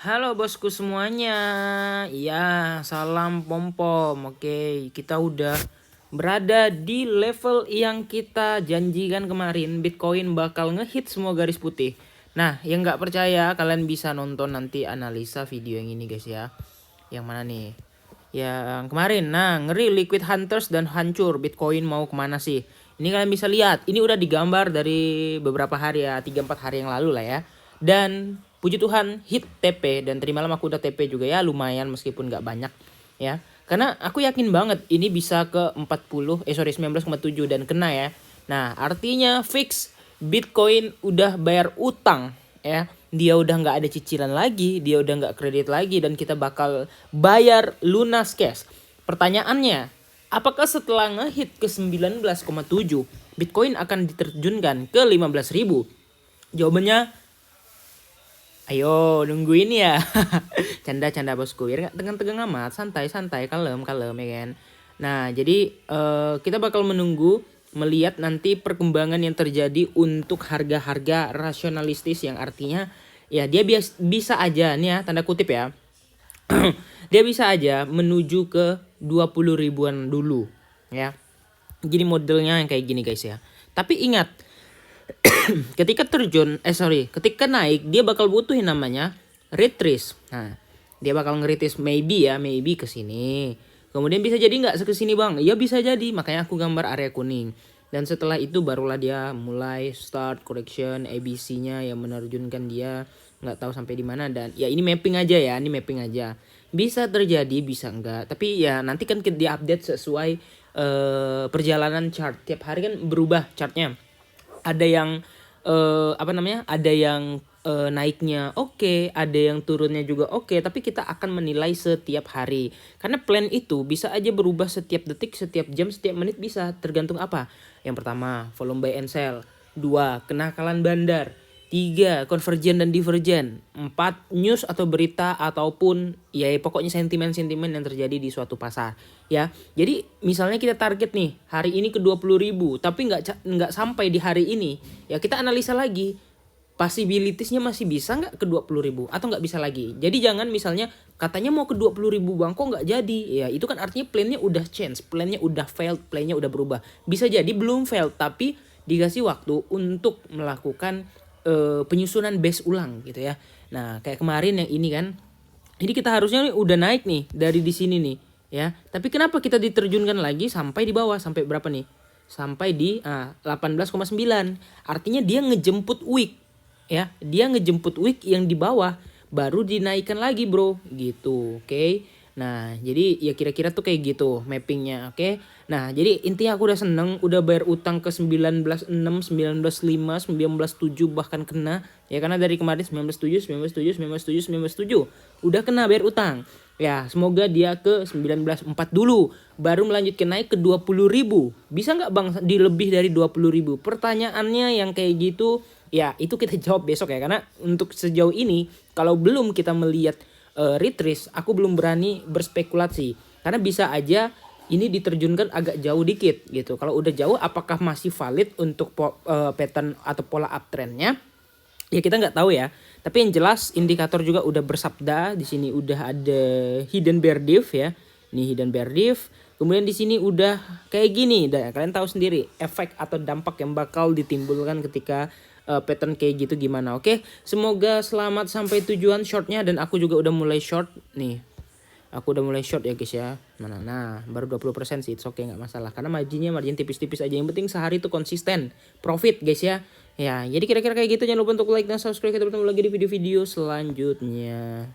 Halo bosku semuanya. Ya, salam pom-pom. Oke, kita udah berada di level yang kita janjikan kemarin. Bitcoin bakal ngehit semua garis putih. Nah, yang nggak percaya kalian bisa nonton nanti analisa video yang ini guys ya. Yang mana nih? Yang kemarin. Nah, ngeri Liquid Hunters dan hancur. Bitcoin mau kemana sih? Ini kalian bisa lihat. Ini udah digambar dari beberapa hari ya. 3-4 hari yang lalu lah ya. Dan puji Tuhan hit TP. Dan tadi malam aku udah TP juga ya. Lumayan meskipun nggak banyak ya. Karena aku yakin banget ini bisa ke 19,7 dan kena ya. Nah, artinya fix Bitcoin udah bayar utang ya. Dia udah nggak ada cicilan lagi, dia udah nggak kredit lagi, dan kita bakal bayar lunas cash. Pertanyaannya, apakah setelah ngehit ke 19,7 Bitcoin akan diterjunkan ke 15.000? Jawabannya, ayo nungguin ya. Canda-canda bosku, biar nggak tegang-tegang amat, santai-santai, kalem-kalem ya kan. Nah, jadi kita bakal menunggu melihat nanti perkembangan yang terjadi untuk harga-harga rasionalistis, yang artinya ya dia bisa aja nih ya, tanda kutip ya. Dia bisa aja menuju ke 20 ribuan dulu ya. Jadi modelnya yang kayak gini guys ya. Tapi ingat, ketika naik dia bakal butuh yang namanya retrace. Nah, dia bakal ngeritis maybe ke sini. Kemudian bisa jadi nggak ke sini bang? Ya bisa jadi, makanya aku gambar area kuning. Dan setelah itu barulah dia mulai start correction ABC-nya yang menerjunkan dia nggak tahu sampai di mana. Dan ya ini mapping aja ya, ini mapping aja. Bisa terjadi, bisa enggak. Tapi ya nanti kan dia update sesuai perjalanan chart. Tiap hari kan berubah chartnya. Ada yang ada yang naiknya oke, ada yang turunnya juga oke, tapi kita akan menilai setiap hari. Karena plan itu bisa aja berubah setiap detik, setiap jam, setiap menit, bisa tergantung apa. Yang pertama, volume buy and sell. 2, kenakalan bandar. 3, convergen dan divergen. 4, news atau berita ataupun ya pokoknya sentimen-sentimen yang terjadi di suatu pasar ya. Jadi misalnya kita target nih hari ini ke 20.000 tapi nggak sampai di hari ini, ya kita analisa lagi possibilitiesnya masih bisa nggak ke 20.000 atau nggak bisa lagi. Jadi jangan misalnya katanya mau ke 20.000 bang kok nggak jadi, ya itu kan artinya plannya udah change, plannya udah failed, plannya udah berubah. Bisa jadi belum failed tapi dikasih waktu untuk melakukan penyusunan base ulang gitu ya. Nah kayak kemarin yang ini kan, ini kita harusnya udah naik nih dari di sini nih ya. Tapi kenapa kita diterjunkan lagi sampai di bawah, sampai berapa nih? Sampai di 18,9. Artinya dia ngejemput wick ya. Dia ngejemput wick yang di bawah baru dinaikkan lagi bro gitu. Oke. Nah jadi ya kira-kira tuh kayak gitu mappingnya. Oke. Nah jadi intinya aku udah seneng, udah bayar utang ke 19,6, 19,5, 19,7 bahkan kena ya, karena dari kemarin 19,7, 19,7, 19,7, 19,7 udah kena bayar utang ya. Semoga dia ke 19,4 dulu baru melanjutkan naik ke 20.000. Bisa nggak bang di lebih dari 20.000? Pertanyaannya yang kayak gitu ya itu kita jawab besok ya, karena untuk sejauh ini kalau belum kita melihat retrace, aku belum berani berspekulasi karena bisa aja ini diterjunkan agak jauh dikit gitu. Kalau udah jauh apakah masih valid untuk pattern atau pola uptrendnya? Ya kita nggak tahu ya. Tapi yang jelas indikator juga udah bersabda di sini, udah ada hidden bear div ya. Ini hidden bear div. Kemudian di sini udah kayak gini. Dan kalian tahu sendiri efek atau dampak yang bakal ditimbulkan ketika pattern kayak gitu gimana. Oke, semoga selamat sampai tujuan shortnya. Dan aku juga udah mulai short nih. Aku udah mulai short ya guys ya. Nah baru 20% sih, it's okay, nggak masalah. Karena margin tipis-tipis aja. Yang penting sehari itu konsisten profit guys ya. Ya jadi kira-kira kayak gitu. Jangan lupa untuk like dan subscribe. Kita bertemu lagi di video-video selanjutnya.